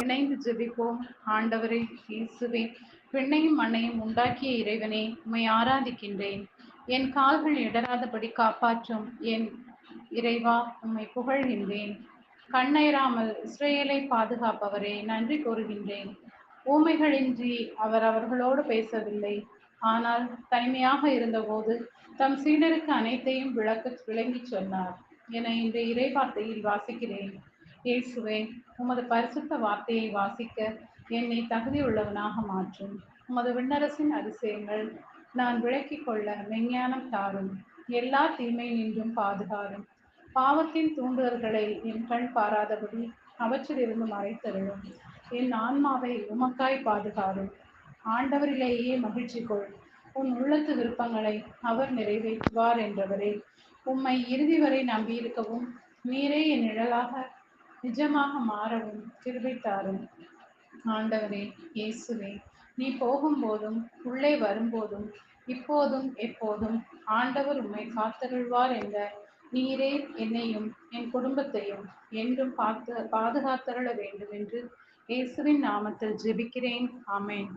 இணைந்து ஜெபிப்போம். ஆண்டவரே இயேசுவே, விண்ணையும் மண்ணையும் உண்டாக்கிய இறைவனே, உம்மை ஆராதிக்கின்றேன். என் கால்கள் இடராதபடி காப்பாற்றும் என் இறைவா, உம்மை புகழ்கின்றேன். கண்ணயராமல் இஸ்ரேலை பாதுகாப்பவரே, நன்றி கூறுகின்றேன். ஊமைகளின்றி அவர் அவர்களோடு பேசவில்லை. ஆனால் தனிமையாக இருந்தபோது தம் சீடருக்கு அனைத்தையும் விளங்கிச் சொன்னார் என இந்த இறைவார்த்தையில் வாசிக்கிறேன். இயேசுவே, உமது பரிசுத்த வார்த்தையை வாசிக்க என்னை தகுதியுள்ளவனாக மாற்றும். உமது விண்ணரசின் அதிசயங்கள் நான் விளக்கிக் கொள்ள மெஞ்ஞானம் தாரும். எல்லா தீமை நின்றும் பாதுகாரும். பாவத்தின் தூண்டுதல்களை என் கண் பாராதபடி அவற்றிலிருந்து மறைத்தருளும். என் ஆன்மாவை உமக்காய் பாதுகாரும். ஆண்டவரிலேயே மகிழ்ச்சி கொள். உன் உள்ளத்து விருப்பங்களை அவர் நிறைவேற்றுவார் என்றவரே, உம்மை இறுதி வரை நம்பியிருக்கவும் நீரே என் நிழலாக நிஜமாக மாறவும் கிருபை தாரும். ஆண்டவரே இயேசுவே, நீ போகும்போதும் உள்ளே வரும்போதும் இப்போதும் எப்போதும் ஆண்டவர் உம்மை காத்தருள்வார் என்ற நீரே என்னையும் என் குடும்பத்தையும் என்றும் பாதுகாத்தருள வேண்டும் என்று இயேசுவின் நாமத்தில் ஜெபிக்கிறேன். ஆமென்.